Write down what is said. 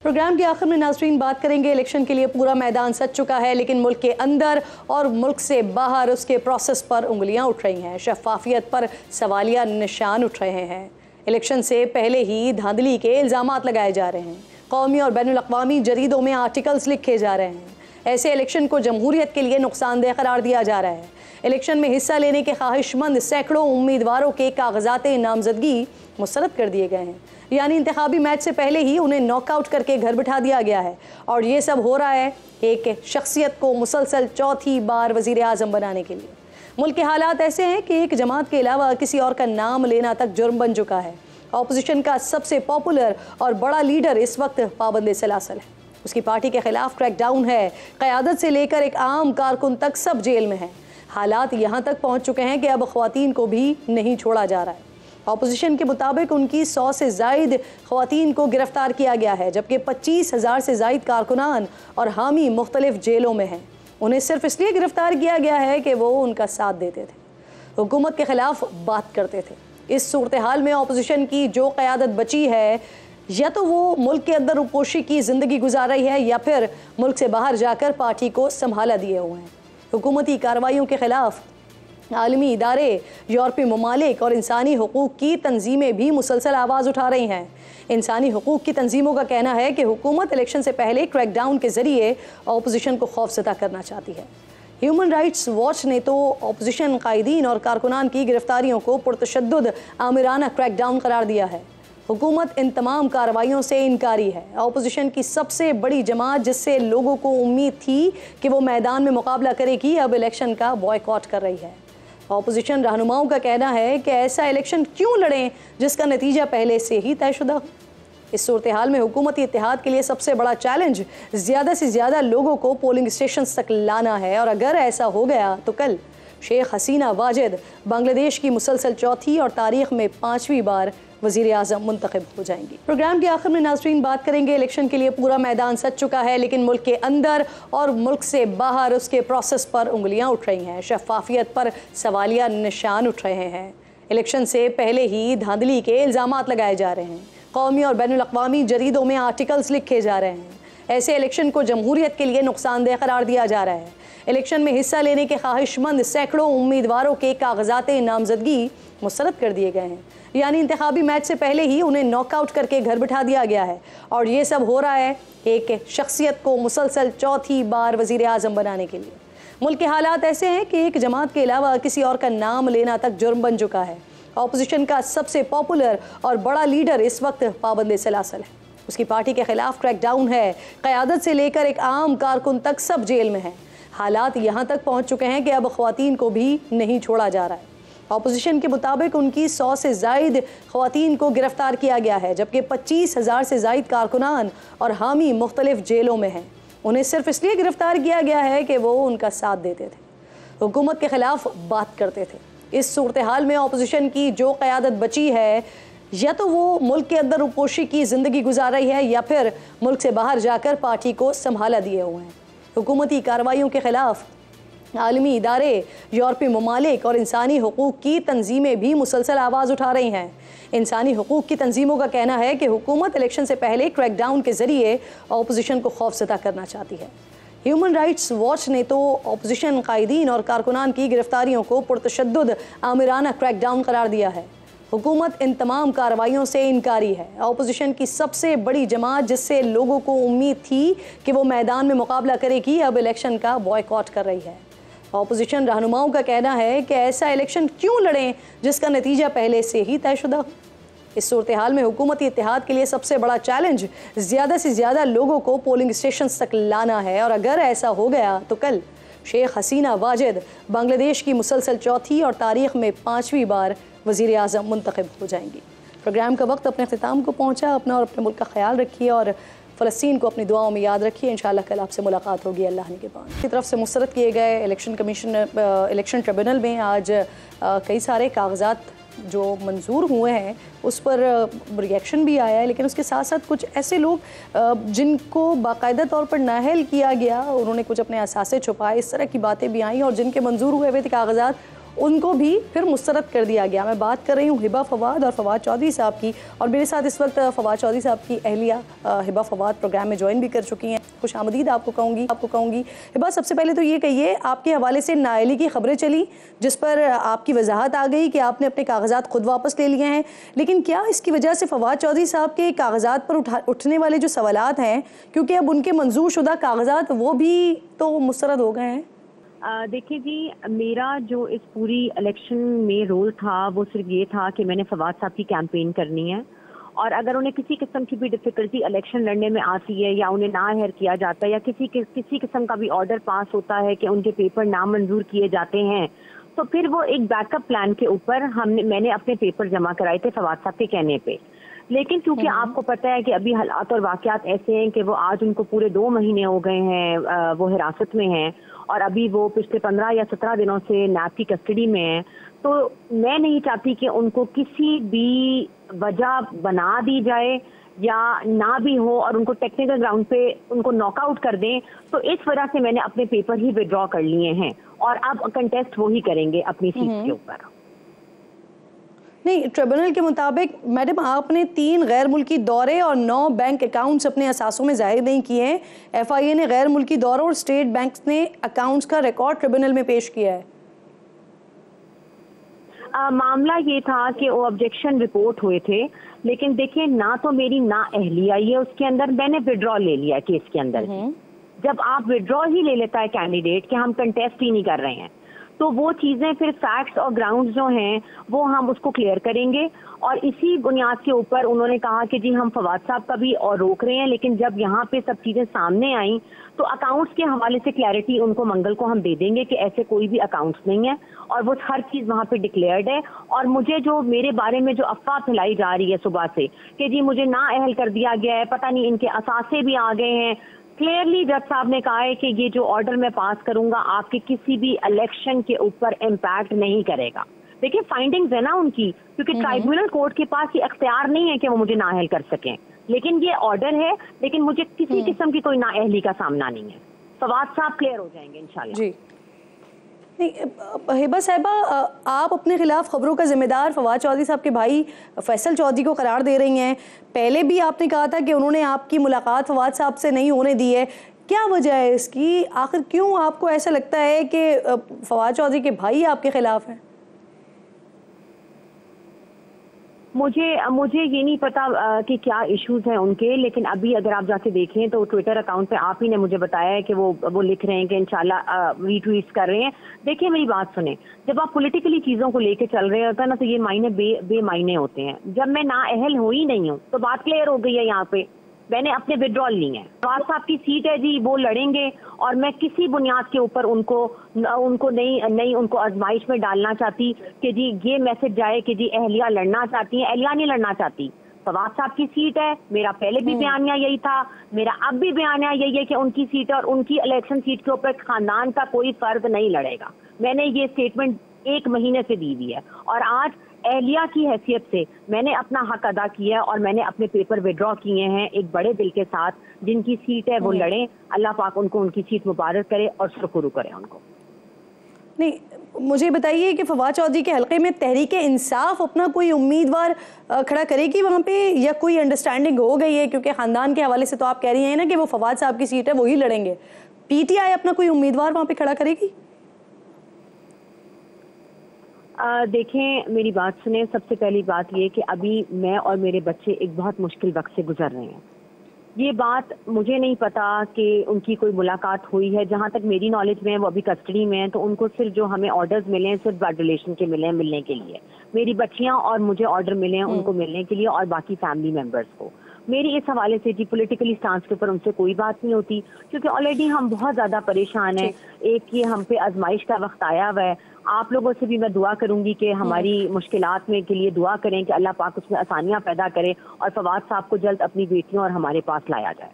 Programme के आखिर में नाज़रीन बात करेंगे, इलेक्शन के लिए पूरा मैदान सज चुका है, लेकिन मुल्क के अंदर और मुल्क से बाहर उसके प्रोसेस पर उंगलियां उठ रही हैं, शफाफियत पर सवालिया निशान उठ रहे हैं। इलेक्शन से पहले ही धांधली के इल्ज़ामात लगाए जा रहे हैं, कौमी और बैनुल अक़वामी जरीदों में आर्टिकल्स लिखे जा रहे हैं। ऐसे इलेक्शन को जमहूरियत के लिए नुकसानदेह करार दिया जा रहा है। इलेक्शन में हिस्सा लेने के ख्वाहिशमंद सैकड़ों उम्मीदवारों के कागजात नामजदगी मुस्तरद कर दिए गए हैं, यानी इंतखाबी मैच से पहले ही उन्हें नॉकआउट करके घर बिठा दिया गया है। और ये सब हो रहा है एक शख्सियत को मुसलसल चौथी बार वज़ीर आज़म बनाने के लिए। मुल्क के हालात ऐसे हैं कि एक जमात के अलावा किसी और का नाम लेना तक जुर्म बन चुका है। अपोजिशन का सबसे पॉपुलर और बड़ा लीडर इस वक्त पाबंद सलासल है, उसकी पार्टी के खिलाफ क्रैकडाउन है, क़यादत से लेकर एक आम कारकुन तक सब जेल में है। हालात यहाँ तक पहुँच चुके हैं कि अब ख़वातीन को भी नहीं छोड़ा जा रहा है। अपोजिशन के मुताबिक उनकी 100 से ज़ायद ख़वातीन को गिरफ्तार किया गया है, जबकि 25,000 से ज़ायद कारकुनान और हामी मुख्तलिफ जेलों में हैं। उन्हें सिर्फ इसलिए गिरफ्तार किया गया है कि वो उनका साथ देते थे, हुकूमत के ख़िलाफ़ बात करते थे। इस सूरत हाल में अपोजिशन की जो क़यादत बची है, या तो वो मुल्क के अंदर रुपोशी की ज़िंदगी गुजार रही है या फिर मुल्क से बाहर जाकर पार्टी को संभाला दिए हुए हैं। हुकूमती कार्रवाइयों के ख़िलाफ़ आलमी इदारे, यूरोपीय ममालिक और इंसानी हकूक़ की तंजीमें भी मुसलसल आवाज़ उठा रही हैं। इंसानी हकूक़ की तंजीमों का कहना है कि हुकूमत इलेक्शन से पहले क्रैकडाउन के ज़रिए अपोजिशन को खौफज़दा करना चाहती है। ह्यूमन राइट्स वॉच ने तो अपोजिशन कायदीन और कारकुनान की गिरफ्तारियों को पुरतशद्दुद आमिराना क्रैकडाउन करार दिया है। हुकूमत इन तमाम कार्रवाइयों से इनकारी है। अपोजिशन की सबसे बड़ी जमात, जिससे लोगों को उम्मीद थी कि वो मैदान में मुकाबला करेगी, अब इलेक्शन का बॉयकॉट कर रही है। अपोजिशन रहनुमाओं का कहना है कि ऐसा इलेक्शन क्यों लड़ें जिसका नतीजा पहले से ही तयशुदा हो। इस सूरत हाल में हुकूमती इत्तेहाद के लिए सबसे बड़ा चैलेंज ज़्यादा से ज़्यादा लोगों को पोलिंग स्टेशन तक लाना है, और अगर ऐसा हो गया तो कल शेख हसीना वाजिद बांग्लादेश की मुसलसल चौथी और तारीख में 5वीं बार वज़ीर आज़म मुंतखब हो जाएंगी। प्रोग्राम के आखिर में नाज़रीन बात करेंगे, इलेक्शन के लिए पूरा मैदान सज चुका है, लेकिन मुल्क के अंदर और मुल्क से बाहर उसके प्रोसेस पर उंगलियां उठ रही हैं, शफाफियत पर सवालिया निशान उठ रहे हैं। इलेक्शन से पहले ही धांधली के इल्ज़ामात लगाए जा रहे हैं, कौमी और बैनुल अक़वामी जरीदों में आर्टिकल्स लिखे जा रहे हैं। ऐसे इलेक्शन को जमहूरियत के लिए नुकसानदेह करार दिया जा रहा है। इलेक्शन में हिस्सा लेने के ख्वाहिशमंद सैकड़ों उम्मीदवारों के कागजात नामजदगी मुस्तरद कर दिए गए हैं, यानी इंतखाबी मैच से पहले ही उन्हें नॉकआउट करके घर बिठा दिया गया है। और ये सब हो रहा है एक शख्सियत को मुसलसल चौथी बार वज़ीर आज़म बनाने के लिए। मुल्क के हालात ऐसे हैं कि एक जमात के अलावा किसी और का नाम लेना तक जुर्म बन चुका है। अपोजिशन का सबसे पॉपुलर और बड़ा लीडर इस वक्त पाबंद सलासल है, उसकी पार्टी के खिलाफ क्रैकडाउन है, क़यादत से लेकर एक आम कारकुन तक सब जेल में हैं। हालात यहाँ तक पहुँच चुके हैं कि अब ख़वातीन को भी नहीं छोड़ा जा रहा है। अपोजिशन के मुताबिक उनकी 100 से ज़ायद ख़वातीन को गिरफ्तार किया गया है, जबकि 25,000 से ज़ायद कारकुनान और हामी मुख्तलिफ जेलों में हैं। उन्हें सिर्फ इसलिए गिरफ्तार किया गया है कि वो उनका साथ देते थे, हुकूमत के ख़िलाफ़ बात करते थे। इस सूरत हाल में अपोजिशन की जो क़यादत बची है, या तो वो मुल्क के अंदर रुपोशी की ज़िंदगी गुजार रही है या फिर मुल्क से बाहर जाकर पार्टी को संभाला दिए हुए हैं। हुकूमती कार्रवाइयों के ख़िलाफ़ आलमी इदारे, यूरोपीय ममालिक और इंसानी हकूक़ की तंजीमें भी मुसलसल आवाज़ उठा रही हैं। इंसानी हकूक़ की तंजीमों का कहना है कि हुकूमत इलेक्शन से पहले क्रैकडाउन के ज़रिए अपोजिशन को खौफज़दा करना चाहती है। ह्यूमन राइट्स वॉच ने तो अपोजिशन कायदीन और कारकुनान की गिरफ्तारियों को पुरतशद्दुद आमिराना क्रैकडाउन करार दिया है। हुकूमत इन तमाम कार्रवाइयों से इनकारी है। अपोजिशन की सबसे बड़ी जमात, जिससे लोगों को उम्मीद थी कि वो मैदान में मुकाबला करेगी, अब इलेक्शन का बॉयकॉट कर रही है। अपोजिशन रहनुमाओं का कहना है कि ऐसा इलेक्शन क्यों लड़ें जिसका नतीजा पहले से ही तयशुदा हो। इस सूरत हाल में हुकूमती इत्तेहाद के लिए सबसे बड़ा चैलेंज ज़्यादा से ज़्यादा लोगों को पोलिंग स्टेशन तक लाना है, और अगर ऐसा हो गया तो कल शेख हसीना वाजिद बांग्लादेश की मुसलसल चौथी और तारीख में 5वीं बार वज़ीर आज़म मुंतखब हो जाएंगी। प्रोग्राम का वक्त अपने अख्ताम को पहुँचा। अपना और अपने मुल्क का ख्याल रखिए और फ़लस्तीन को अपनी दुआओं में याद रखिए। इंशाअल्लाह कल आपसे मुलाकात होगी अल्लाह ने के बाद। की तरफ से मुस्तरद किए गए इलेक्शन ट्रिब्यूनल में आज कई सारे कागजात जो मंजूर हुए हैं उस पर रिएक्शन भी आया है, लेकिन उसके साथ साथ कुछ ऐसे लोग जिनको बाकायदा तौर पर नाअहल किया गया, उन्होंने कुछ अपने असासे छुपाए, इस तरह की बातें भी आई, और जिनके मंजूर हुए थे कागजात उनको भी फिर मुस्तरद कर दिया गया। मैं बात कर रही हूँ हिबा फवाद और फवाद चौधरी साहब की, और मेरे साथ इस वक्त फवाद चौधरी साहब की अहलिया हिबा फवाद प्रोग्राम में ज्वाइन भी कर चुकी हैं। खुश आमदीद आपको कहूँगी। हिबा, सबसे पहले तो ये कहिए, आपके हवाले से नाअहली की खबरें चली जिस पर आपकी वजाहत आ गई कि आपने अपने कागजात खुद वापस ले लिए हैं, लेकिन क्या इसकी वजह से फवाद चौधरी साहब के कागजात पर उठने वाले जो सवालात हैं, क्योंकि अब उनके मंजूर शुदा कागजात वो भी तो मुस्तरद हो गए हैं? देखिए जी, मेरा जो इस पूरी इलेक्शन में रोल था वो सिर्फ ये था कि मैंने फवाद साहब की कैंपेन करनी है, और अगर उन्हें किसी किस्म की भी डिफ़िकल्टी इलेक्शन लड़ने में आती है या उन्हें नाअहल किया जाता है या किसी किस्म का भी ऑर्डर पास होता है कि उनके पेपर नामंजूर किए जाते हैं, तो फिर वो एक बैकअप प्लान के ऊपर मैंने अपने पेपर जमा कराए थे फवाद साहब के कहने पे। लेकिन क्योंकि आपको पता है कि अभी हालात और वाक़यात ऐसे हैं कि वो आज उनको पूरे 2 महीने हो गए हैं वो हिरासत में हैं, और अभी वो पिछले 15 या 17 दिनों से नैब की कस्टडी में हैं, तो मैं नहीं चाहती कि उनको किसी भी वजह बना दी जाए या ना भी हो और उनको टेक्निकल ग्राउंड पे उनको नॉकआउट कर दें। तो इस वजह से मैंने अपने पेपर ही विड्रॉ कर लिए हैं और अब कंटेस्ट वो ही करेंगे अपनी सीट के ऊपर। नहीं, ट्रिब्यूनल के मुताबिक मैडम आपने 3 गैर मुल्की दौरे और 9 बैंक अकाउंट्स अपने असासों में जाहिर नहीं किए हैं। FIA ने गैर मुल्की दौरों और स्टेट बैंक ने अकाउंट्स का रिकॉर्ड ट्रिब्यूनल में पेश किया है। मामला ये था कि वो ऑब्जेक्शन रिपोर्ट हुए थे, लेकिन देखिए ना तो मेरी नाअहली आई है उसके अंदर, मैंने विड्रॉ ले लिया केस के अंदर ही। जब आप विड्रॉ ही ले लेता है कैंडिडेट कि हम कंटेस्ट ही नहीं कर रहे हैं, तो वो चीज़ें फिर फैक्ट्स और ग्राउंड्स जो हैं वो हम उसको क्लियर करेंगे, और इसी बुनियाद के ऊपर उन्होंने कहा कि जी हम फवाद साहब का भी और रोक रहे हैं। लेकिन जब यहाँ पे सब चीज़ें सामने आई तो अकाउंट्स के हवाले से क्लैरिटी उनको मंगल को हम दे देंगे कि ऐसे कोई भी अकाउंट्स नहीं है और वो हर चीज़ वहाँ पे डिक्लेयर्ड है। और मुझे जो मेरे बारे में जो अफवाह फैलाई जा रही है सुबह से कि जी मुझे नाअहल कर दिया गया है, पता नहीं इनके असासे भी आ गए हैं, क्लियरली जज साहब ने कहा है कि ये जो ऑर्डर मैं पास करूंगा आपके किसी भी इलेक्शन के ऊपर इम्पैक्ट नहीं करेगा। देखिए फाइंडिंग्स है ना उनकी, क्योंकि ट्राइब्यूनल कोर्ट के पास ये अख्तियार नहीं है कि वो मुझे नाअहल कर सकें, लेकिन ये ऑर्डर है, लेकिन मुझे किसी किस्म की कोई नाअहली का सामना नहीं है। फवाद साहब क्लियर हो जाएंगे इंशाल्लाह। जी नहीं, हिबा साहिबा, आप अपने खिलाफ खबरों का जिम्मेदार फवाद चौधरी साहब के भाई फैसल चौधरी को करार दे रही हैं। पहले भी आपने कहा था कि उन्होंने आपकी मुलाकात फवाद साहब से नहीं होने दी है, क्या वजह है इसकी? आखिर क्यों आपको ऐसा लगता है कि फवाद चौधरी के भाई आपके खिलाफ हैं? मुझे ये नहीं पता कि क्या इश्यूज हैं उनके, लेकिन अभी अगर आप जाके देखें तो ट्विटर अकाउंट पे आप ही ने मुझे बताया है कि वो लिख रहे हैं कि इंशाल्लाह रीट्वीट्स कर रहे हैं। देखिए मेरी बात सुने, जब आप पॉलिटिकली चीज़ों को लेके चल रहे होते हैं ना तो ये मायने बेमायने होते हैं। जब मैं नाअहल हो ही नहीं हूँ तो बात क्लियर हो गई है, यहाँ पे मैंने अपने विड्रॉल ली है। फवाद साहब की सीट है जी, वो लड़ेंगे, और मैं किसी बुनियाद के ऊपर उनको नहीं उनको आजमाइश में डालना चाहती कि जी ये मैसेज जाए कि जी अहलिया लड़ना चाहती हैं। अहलिया नहीं लड़ना चाहती, फवाद साहब की सीट है। मेरा पहले भी बयानिया यही था, मेरा अब भी बयानिया यही है कि उनकी सीट है और उनकी इलेक्शन सीट के ऊपर खानदान का कोई फर्द नहीं लड़ेगा। मैंने ये स्टेटमेंट 1 महीने से दी हुई है, और आज अहलिया की हैसियत से मैंने अपना हक अदा किया है और मैंने अपने पेपर विड्रॉ किए हैं एक बड़े दिल के साथ। जिनकी सीट है वो लड़ें, अल्लाह पाक उनको उनकी सीट मुबारक करे और शुक्र करे उनको। नहीं, मुझे बताइए कि फवाद चौधरी के हलके में तहरीक इंसाफ अपना कोई उम्मीदवार खड़ा करेगी वहाँ पे, या कोई अंडरस्टैंडिंग हो गई है? क्योंकि ख़ानदान के हवाले से तो आप कह रही हैं ना कि वो फवाद साहब की सीट है वही लड़ेंगे। PTI अपना कोई उम्मीदवार वहाँ पे खड़ा करेगी? देखें मेरी बात सुने, सबसे पहली बात ये कि अभी मैं और मेरे बच्चे एक बहुत मुश्किल वक्त से गुजर रहे हैं। ये बात मुझे नहीं पता कि उनकी कोई मुलाकात हुई है। जहाँ तक मेरी नॉलेज में है वो अभी कस्टडी में है, तो उनको सिर्फ जो हमें ऑर्डर्स मिले हैं सिर्फ ब्लड रिलेशन के मिले हैं मिलने के लिए। मेरी बच्चियाँ और मुझे ऑर्डर मिले हैं उनको मिलने के लिए, और बाकी फैमिली मेम्बर्स को। मेरी इस हवाले से जी पॉलिटिकली स्टांस के ऊपर उनसे कोई बात नहीं होती, क्योंकि ऑलरेडी हम बहुत ज़्यादा परेशान हैं। एक ये हम पे आजमाइश का वक्त आया हुआ है। आप लोगों से भी मैं दुआ करूंगी कि हमारी मुश्किलात में के लिए दुआ करें कि अल्लाह पाक उसमें आसानियां पैदा करे और फवाद साहब को जल्द अपनी बेटियों और हमारे पास लाया जाए।